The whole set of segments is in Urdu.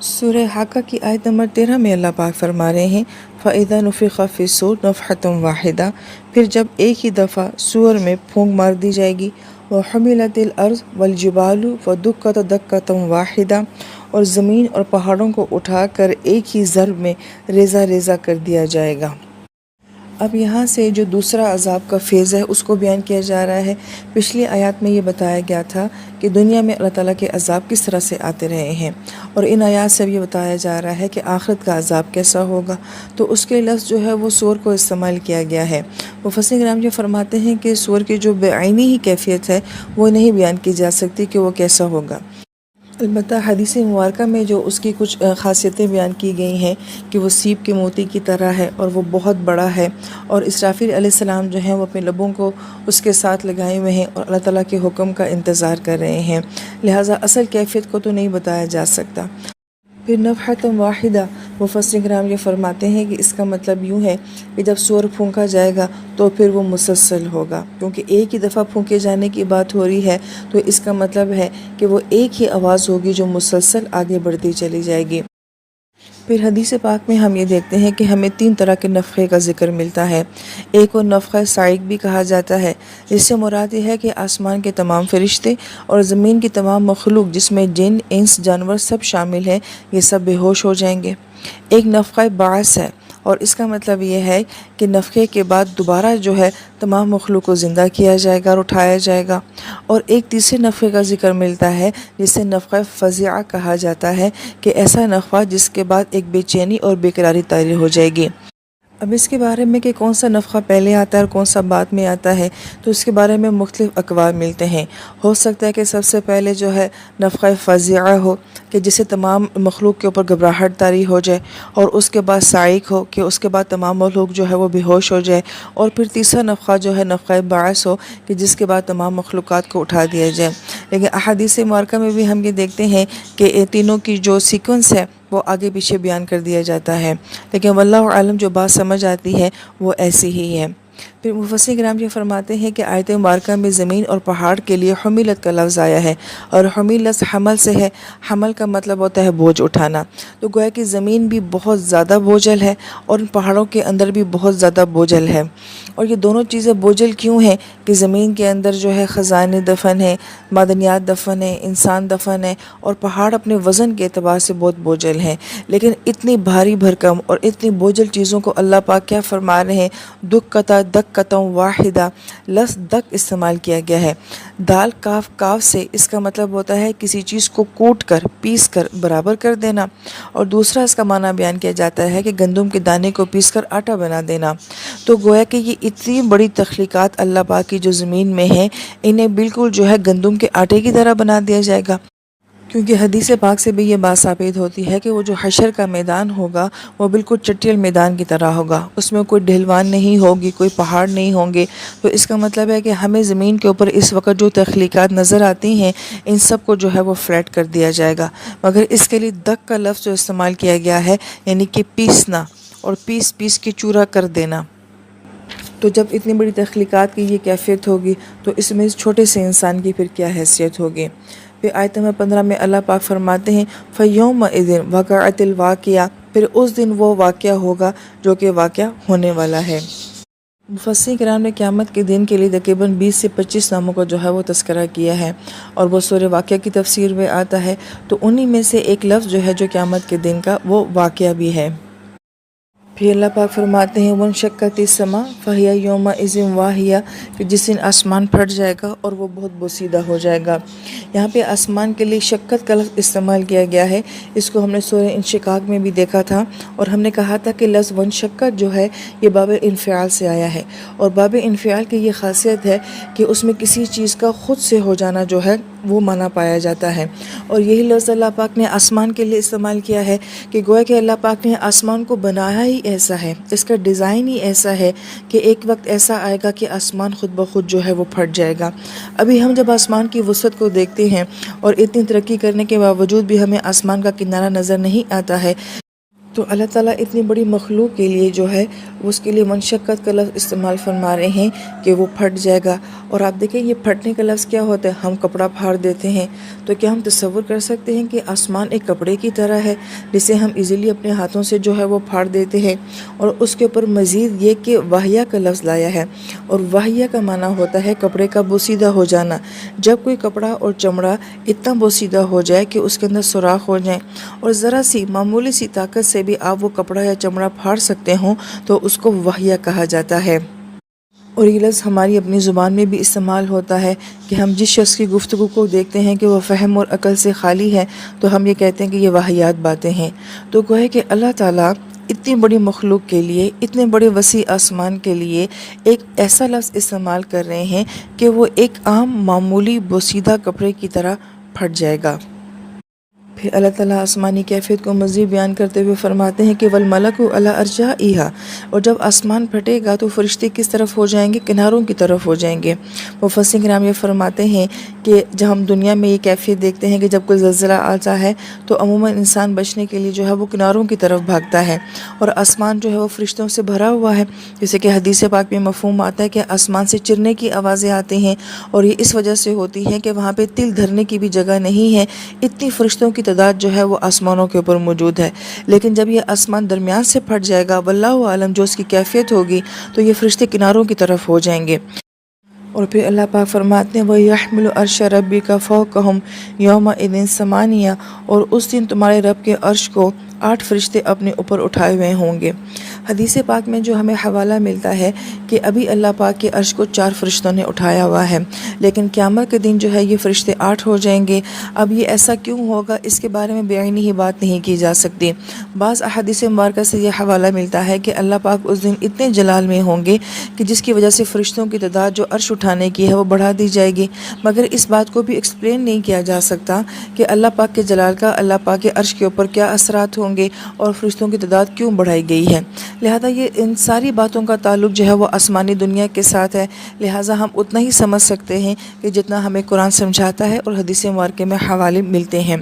سورہ حاقہ کی آیت نمبر 13 میں اللہ پاک فرما رہے ہیں فَإِذَا نُفِخَ فِي الصُّورِ نَفْخَةٌ وَاحِدَةٌ، پھر جب ایک ہی دفعہ سور میں پھونک مار دی جائے گی، وَحُمِلَتِ الْأَرْضُ وَالْجِبَالُ فَدُكَّتْ دَكَّةً وَاحِدَةً، اور زمین اور پہاڑوں کو اٹھا کر ایک ہی ضرب میں ریزہ ریزہ کر دیا جائے گا۔ اب یہاں سے جو دوسرا عذاب کا فیز ہے اس کو بیان کیا جا رہا ہے۔ پچھلی آیات میں یہ بتایا گیا تھا کہ دنیا میں اللہ تعالیٰ کے عذاب کس طرح سے آتے رہے ہیں، اور ان آیات سے یہ بتایا جا رہا ہے کہ آخرت کا عذاب کیسا ہوگا۔ تو اس کے لفظ جو ہے وہ سور کو استعمال کیا گیا ہے۔ مفسرین کرام یہ فرماتے ہیں کہ سور کی جو بعینی ہی کیفیت ہے وہ نہیں بیان کی جا سکتی کہ وہ کیسا ہوگا۔ البتہ حدیث مبارکہ میں جو اس کی کچھ خاصیتیں بیان کی گئی ہیں کہ وہ سیب کے موتی کی طرح ہے اور وہ بہت بڑا ہے، اور اسرافیل علیہ السلام جو ہیں وہ اپنے لبوں کو اس کے ساتھ لگائے ہوئے ہیں اور اللہ تعالیٰ کے حکم کا انتظار کر رہے ہیں، لہٰذا اصل کیفیت کو تو نہیں بتایا جا سکتا۔ پھر نفحۃ واحدہ، مفسرین کرام یہ فرماتے ہیں کہ اس کا مطلب یوں ہے کہ جب سور پھونکا جائے گا تو پھر وہ مسلسل ہوگا، کیونکہ ایک ہی دفعہ پھونکے جانے کی بات ہو رہی ہے، تو اس کا مطلب ہے کہ وہ ایک ہی آواز ہوگی جو مسلسل آگے بڑھتی چلی جائے گی۔ پھر حدیث پاک میں ہم یہ دیکھتے ہیں کہ ہمیں 3 طرح کے نفخے کا ذکر ملتا ہے۔ ایک کو نفخہ صاعق بھی کہا جاتا ہے، جس سے مراد یہ ہے کہ آسمان کے تمام فرشتے اور زمین کی تمام مخلوق جس میں جن، انس، جانور سب شامل ہیں، یہ سب بے ہوش ہو جائیں گے۔ ایک نفخہ بعث ہے، اور اس کا مطلب یہ ہے کہ نفخے کے بعد دوبارہ جو ہے تمام مخلوق کو زندہ کیا جائے گا اور اٹھایا جائے گا۔ اور ایک تیسرے نفخے کا ذکر ملتا ہے جسے نفخہ فزیعہ کہا جاتا ہے، کہ ایسا نفخہ جس کے بعد ایک بے چینی اور بے قراری طاری ہو جائے گی۔ اب اس کے بارے میں کہ کون سا نفخہ پہلے آتا ہے اور کون سا بعد میں آتا ہے، تو اس کے بارے میں مختلف اقوال ملتے ہیں۔ ہو سکتا ہے کہ سب سے پہلے جو ہے نفخہ فزیعہ ہو، کہ جسے تمام مخلوق کے اوپر گھبراہٹ طاری ہو جائے، اور اس کے بعد صاعق ہو کہ اس کے بعد تمام مخلوق جو ہے وہ بے ہوش ہو جائے، اور پھر تیسرا نفخہ جو ہے نفخہ بعث ہو کہ جس کے بعد تمام مخلوقات کو اٹھا دیا جائے۔ لیکن احادیث مبارکہ میں بھی ہم یہ دیکھتے ہیں کہ ان تینوں کی جو سیکوینس ہے وہ آگے پیچھے بیان کر دیا جاتا ہے، لیکن واللہ عالم جو بات سمجھ آتی ہے وہ ایسی ہی ہے۔ پھر مفسرین کرام یہ فرماتے ہیں کہ آیت مبارکہ میں زمین اور پہاڑ کے لیے حملت کا لفظ آیا ہے، اور حمل لفظ حمل سے ہے۔ حمل کا مطلب ہوتا ہے بوجھ اٹھانا، تو گویا کہ زمین بھی بہت زیادہ بوجھل ہے اور ان پہاڑوں کے اندر بھی بہت زیادہ بوجھل ہے۔ اور یہ دونوں چیزیں بوجھل کیوں ہیں؟ کہ زمین کے اندر جو ہے خزانے دفن ہیں، معدنیات دفن ہیں، انسان دفن ہیں، اور پہاڑ اپنے وزن کے اعتبار سے بہت بوجھل ہیں۔ لیکن اتنی بھاری بھرکم اور اتنی بوجھل چیزوں کو اللہ پاک کیا فرما رہے ہیں؟ دکتا دکتا واحدہ، لفظ دک استعمال کیا گیا ہے، دال کاف کاف سے۔ اس کا مطلب ہوتا ہے کسی چیز کو کوٹ کر، پیس کر برابر کر دینا، اور دوسرا اس کا معنی بیان کیا جاتا ہے کہ گندم کے دانے کو پیس کر آٹا بنا دینا۔ تو گویا کہ یہ اتنی بڑی تخلیقات اللہ پاک کی جو زمین میں ہیں، انہیں بالکل جو ہے گندم کے آٹے کی طرح بنا دیا جائے گا، کیونکہ حدیث پاک سے بھی یہ بات ثابت ہوتی ہے کہ وہ جو حشر کا میدان ہوگا وہ بالکل چٹیل میدان کی طرح ہوگا، اس میں کوئی ڈھلوان نہیں ہوگی، کوئی پہاڑ نہیں ہوں گے۔ تو اس کا مطلب ہے کہ ہمیں زمین کے اوپر اس وقت جو تخلیقات نظر آتی ہیں ان سب کو جو ہے وہ فلیٹ کر دیا جائے گا، مگر اس کے لیے دک کا لفظ جو استعمال کیا گیا ہے، یعنی کہ پیسنا، اور پیس پیس کے چورا کر دینا۔ تو جب اتنی بڑی تخلیقات کی یہ کیفیت ہوگی تو اس میں اس چھوٹے سے انسان کی پھر کیا حیثیت ہوگی۔ پھر آیت نمبر 15 میں اللہ پاک فرماتے ہیں فَيَوْمَئِذٍ وَقَعَتِ الْوَاقِعَةُ، پھر اس دن وہ واقعہ ہوگا جو کہ واقعہ ہونے والا ہے۔ مفسرین کرام نے قیامت کے دن کے لیے تقریباً 20 سے 25 ناموں کا جو ہے وہ تذکرہ کیا ہے، اور وہ سورہ واقعہ کی تفسیر میں آتا ہے، تو انہی میں سے ایک لفظ جو ہے جو قیامت کے دن کا وہ واقعہ بھی ہے۔ پھر اللہ پاک فرماتے ہیں وَانشَقَّتِ السَّمَاءُ فَهِيَ يَوْمَئِذٍ وَاهِيَةٌ، کہ جس دن آسمان پھٹ جائے گا اور وہ بہت بوسیدہ ہو جائے گا۔ یہاں پہ آسمان کے لیے شقت کا لفظ استعمال کیا گیا ہے، اس کو ہم نے سورہ انشقاق میں بھی دیکھا تھا، اور ہم نے کہا تھا کہ لفظ وانشقت جو ہے یہ باب انفعال سے آیا ہے، اور باب انفعال کی یہ خاصیت ہے کہ اس میں کسی چیز کا خود سے ہو جانا جو ہے وہ مانا پایا جاتا ہے، اور یہی لفظ اللہ پاک نے آسمان کے لیے استعمال کیا ہے کہ گویا کہ اللہ پاک نے آسمان کو بنایا ہی ایسا ہے، اس کا ڈیزائن ہی ایسا ہے کہ ایک وقت ایسا آئے گا کہ آسمان خود بخود جو ہے وہ پھٹ جائے گا۔ ابھی ہم جب آسمان کی وسعت کو دیکھتے ہیں اور اتنی ترقی کرنے کے باوجود بھی ہمیں آسمان کا کنارہ نظر نہیں آتا ہے، تو اللہ تعالیٰ اتنی بڑی مخلوق کے لیے جو ہے وہ اس کے لیے منشقت کا لفظ استعمال فرما رہے ہیں کہ وہ پھٹ جائے گا۔ اور آپ دیکھیں یہ پھٹنے کا لفظ کیا ہوتا ہے، ہم کپڑا پھاڑ دیتے ہیں، تو کیا ہم تصور کر سکتے ہیں کہ آسمان ایک کپڑے کی طرح ہے جسے ہم ایزیلی اپنے ہاتھوں سے جو ہے وہ پھاڑ دیتے ہیں؟ اور اس کے اوپر مزید یہ کہ واہیہ کا لفظ لایا ہے، اور واہیہ کا معنی ہوتا ہے کپڑے کا بوسیدہ ہو جانا۔ جب کوئی کپڑا اور چمڑا اتنا بوسیدہ ہو جائے کہ اس کے اندر سوراخ ہو جائیں اور ذرا سی معمولی سی طاقت سے بھی آپ وہ کپڑا یا چمڑا پھاڑ سکتے ہوں تو اس کو واہیہ کہا جاتا ہے۔ اور یہ لفظ ہماری اپنی زبان میں بھی استعمال ہوتا ہے کہ ہم جس شخص کی گفتگو کو دیکھتے ہیں کہ وہ فہم اور عقل سے خالی ہے تو ہم یہ کہتے ہیں کہ یہ واہیات باتیں ہیں۔ تو گویا کہ اللہ تعالیٰ اتنی بڑی مخلوق کے لیے، اتنے بڑے وسیع آسمان کے لیے ایک ایسا لفظ استعمال کر رہے ہیں کہ وہ ایک عام معمولی بوسیدہ کپڑے کی طرح پھٹ جائے گا۔ پھر اللہ تعالیٰ آسمانی کیفیت کو مزید بیان کرتے ہوئے فرماتے ہیں کہ وَالْمَلَكُ عَلَىٰ أَرْجَائِهَا، اور جب آسمان پھٹے گا تو فرشتے کس طرف ہو جائیں گے؟ کناروں کی طرف ہو جائیں گے۔ مفسرین کرام یہ فرماتے ہیں کہ جب ہم دنیا میں یہ کیفیت دیکھتے ہیں کہ جب کوئی زلزلہ آتا ہے تو عموماً انسان بچنے کے لیے جو ہے وہ کناروں کی طرف بھاگتا ہے، اور آسمان جو ہے وہ فرشتوں سے بھرا ہوا ہے، جیسے کہ حدیث پاک میں مفہوم آتا ہے کہ آسمان سے چرنے کی آوازیں آتی ہیں، اور یہ اس وجہ سے ہوتی ہیں کہ وہاں پہ تل دھرنے کی بھی جگہ نہیں ہے، اتنی فرشتوں کی تعداد جو ہے وہ آسمانوں کے اوپر موجود ہے۔ لیکن جب یہ آسمان درمیان سے پھٹ جائے گا، واللہ عالم جو اس کی کیفیت ہوگی، تو یہ فرشتے کناروں کی طرف ہو جائیں گے۔ اور پھر اللہ پاک فرماتے ہیں وَيَحْمِلُ عَرْشَ رَبِّكَ فَوْقَهُمْ يَوْمَئِذٍ ثَمَانِيَةٌ، اور اس دن تمہارے رب کے عرش کو 8 فرشتے اپنے اوپر اٹھائے ہوئے ہوں گے۔ حدیث پاک میں جو ہمیں حوالہ ملتا ہے کہ ابھی اللہ پاک کے عرش کو 4 فرشتوں نے اٹھایا ہوا ہے، لیکن قیامت کے دن جو ہے یہ فرشتے 8 ہو جائیں گے۔ اب یہ ایسا کیوں ہوگا، اس کے بارے میں بعینی ہی بات نہیں کی جا سکتی۔ بعض احادیث مبارکہ سے یہ حوالہ ملتا ہے کہ اللہ پاک اس دن اتنے جلال میں ہوں گے کہ جس کی وجہ سے فرشتوں کی تعداد جو عرش اٹھانے کی ہے وہ بڑھا دی جائے گی، مگر اس بات کو بھی ایکسپلین نہیں کیا جا سکتا کہ اللہ پاک کے جلال کا اللہ پاک کے عرش کے اوپر کیا اثرات ہوں گے اور فرشتوں کی تعداد کیوں بڑھائی گئی ہے۔ لہذا یہ ان ساری باتوں کا تعلق جو ہے وہ آسمانی دنیا کے ساتھ ہے، لہذا ہم اتنا ہی سمجھ سکتے ہیں کہ جتنا ہمیں قرآن سمجھاتا ہے اور حدیث مبارکہ میں حوالے ملتے ہیں۔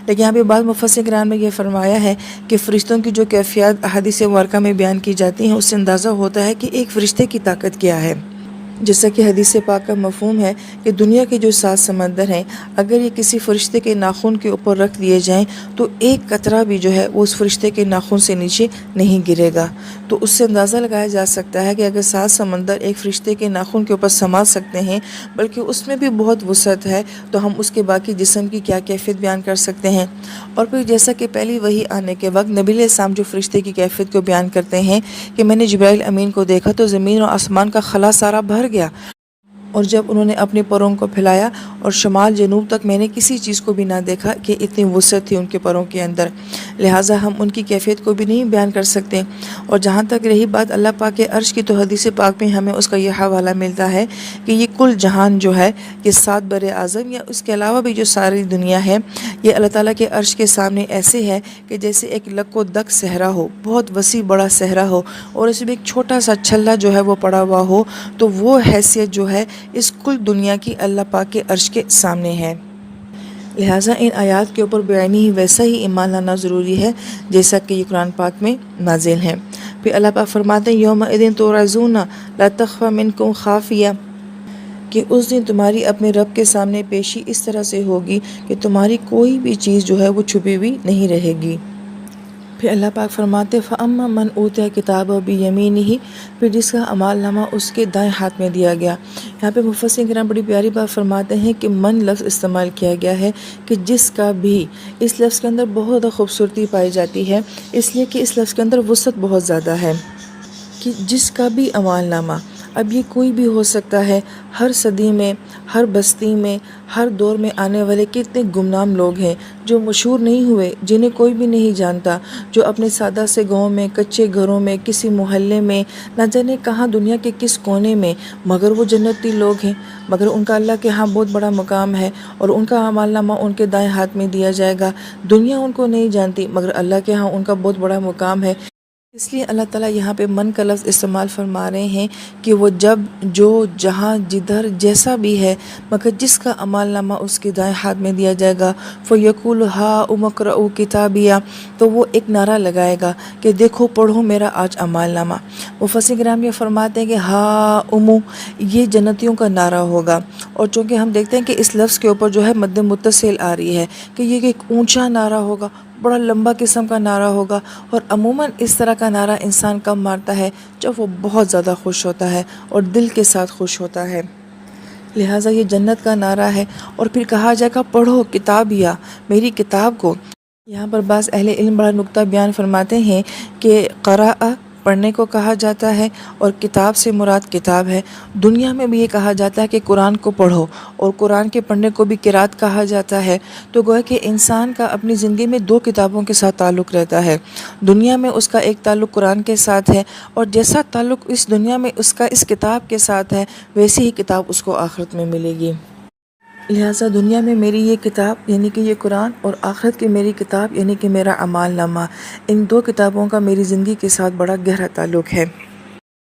لیکن یہاں پہ بعض مفسرین کرام نے یہ فرمایا ہے کہ فرشتوں کی جو کیفیات حدیث مبارکہ میں بیان کی جاتی ہیں اس سے اندازہ ہوتا ہے کہ ایک فرشتے کی طاقت کیا ہے۔ جیسا کہ حدیث پاک کا مفہوم ہے کہ دنیا کے جو 7 سمندر ہیں، اگر یہ کسی فرشتے کے ناخن کے اوپر رکھ دیے جائیں تو ایک قطرہ بھی جو ہے وہ اس فرشتے کے ناخن سے نیچے نہیں گرے گا۔ تو اس سے اندازہ لگایا جا سکتا ہے کہ اگر 7 سمندر ایک فرشتے کے ناخن کے اوپر سما سکتے ہیں، بلکہ اس میں بھی بہت وسعت ہے، تو ہم اس کے باقی جسم کی کیا کیفیت بیان کر سکتے ہیں۔ اور پھر جیسا کہ پہلی وحی آنے کے وقت نبی علیہ السلام جو فرشتے کی کیفیت کو بیان کرتے ہیں کہ میں نے جبرائیل امین کو دیکھا تو زمین اور آسمان کا خلا سارا بھر گیا، اور جب انہوں نے اپنے پروں کو پھیلایا اور شمال جنوب تک میں نے کسی چیز کو بھی نہ دیکھا کہ اتنی وسعت تھی ان کے پروں کے اندر، لہٰذا ہم ان کی کیفیت کو بھی نہیں بیان کر سکتے۔ اور جہاں تک رہی بات اللہ پاک کے عرش کی، تو حدیث پاک میں ہمیں اس کا یہ حوالہ ملتا ہے کہ یہ کل جہان جو ہے، یہ 7 بر اعظم یا اس کے علاوہ بھی جو ساری دنیا ہے، یہ اللہ تعالیٰ کے عرش کے سامنے ایسے ہے کہ جیسے ایک لک و دک صحرا ہو، بہت وسیع بڑا صحرا ہو، اور اس میں ایک چھوٹا سا چھلا جو ہے وہ پڑا ہوا ہو، تو وہ حیثیت جو ہے اس کل دنیا کی اللہ پاک کے عرش کے سامنے ہے۔ لہٰذا ان آیات کے اوپر بعینی ہی ویسا ہی ایمان لانا ضروری ہے جیسا کہ یہ قرآن پاک میں نازل ہے۔ پھر اللہ پاک فرماتے ہیں یومئذ تعرضون لا تخفی منکم خافیہ، کہ اس دن تمہاری اپنے رب کے سامنے پیشی اس طرح سے ہوگی کہ تمہاری کوئی بھی چیز جو ہے وہ چھپی ہوئی نہیں رہے گی۔ پھر اللہ پاک فرماتے فَأَمَّا مَنْ أُوتِیَ کِتَابَهُ بِیَمِینِهِ، پھر جس کا اعمال نامہ اس کے دائیں ہاتھ میں دیا گیا۔ یہاں پہ مفسرین کرام بڑی پیاری بات فرماتے ہیں کہ من لفظ استعمال کیا گیا ہے کہ جس کا بھی، اس لفظ کے اندر بہت زیادہ خوبصورتی پائی جاتی ہے، اس لیے کہ اس لفظ کے اندر وسعت بہت زیادہ ہے کہ جس کا بھی اعمال نامہ، اب یہ کوئی بھی ہو سکتا ہے، ہر صدی میں، ہر بستی میں، ہر دور میں آنے والے کتنے گمنام لوگ ہیں جو مشہور نہیں ہوئے، جنہیں کوئی بھی نہیں جانتا، جو اپنے سادہ سے گاؤں میں، کچے گھروں میں، کسی محلے میں، نہ جانے کہاں دنیا کے کس کونے میں، مگر وہ جنتی لوگ ہیں، مگر ان کا اللہ کے ہاں بہت بڑا مقام ہے، اور ان کا اعمال نامہ ان کے دائیں ہاتھ میں دیا جائے گا۔ دنیا ان کو نہیں جانتی، مگر اللہ کے ہاں ان کا بہت بڑا مقام ہے۔ اس لیے اللہ تعالیٰ یہاں پہ من کا لفظ استعمال فرما رہے ہیں کہ وہ جب جو جہاں جدھر جیسا بھی ہے مگر جس کا اعمال نامہ اس کے دائیں ہاتھ میں دیا جائے گا فَيَقُولُ هَاؤُمُ اقْرَءُوا کتابیہ، تو وہ ایک نعرہ لگائے گا کہ دیکھو پڑھو میرا آج اعمال نامہ۔ مفسر کرام یہ فرماتے ہیں کہ ہاؤم یہ جنتیوں کا نعرہ ہوگا، اور چونکہ ہم دیکھتے ہیں کہ اس لفظ کے اوپر جو ہے مد متصل آ رہی ہے کہ یہ ایک اونچا نعرہ ہوگا، بڑا لمبا قسم کا نعرہ ہوگا، اور عموماً اس طرح کا نعرہ انسان کب مارتا ہے جب وہ بہت زیادہ خوش ہوتا ہے اور دل کے ساتھ خوش ہوتا ہے۔ لہٰذا یہ جنت کا نعرہ ہے، اور پھر کہا جائے گا پڑھو کتابیہ، میری کتاب کو۔ یہاں پر بعض اہل علم بڑا نکتہ بیان فرماتے ہیں کہ قراءہ پڑھنے کو کہا جاتا ہے، اور کتاب سے مراد کتاب ہے۔ دنیا میں بھی یہ کہا جاتا ہے کہ قرآن کو پڑھو، اور قرآن کے پڑھنے کو بھی قرات کہا جاتا ہے۔ تو گویا کہ انسان کا اپنی زندگی میں دو کتابوں کے ساتھ تعلق رہتا ہے۔ دنیا میں اس کا ایک تعلق قرآن کے ساتھ ہے، اور جیسا تعلق اس دنیا میں اس کا اس کتاب کے ساتھ ہے ویسی ہی کتاب اس کو آخرت میں ملے گی۔ لہٰذا دنیا میں میری یہ کتاب یعنی کہ یہ قرآن، اور آخرت کی میری کتاب یعنی کہ میرا اعمال نامہ، ان دو کتابوں کا میری زندگی کے ساتھ بڑا گہرا تعلق ہے۔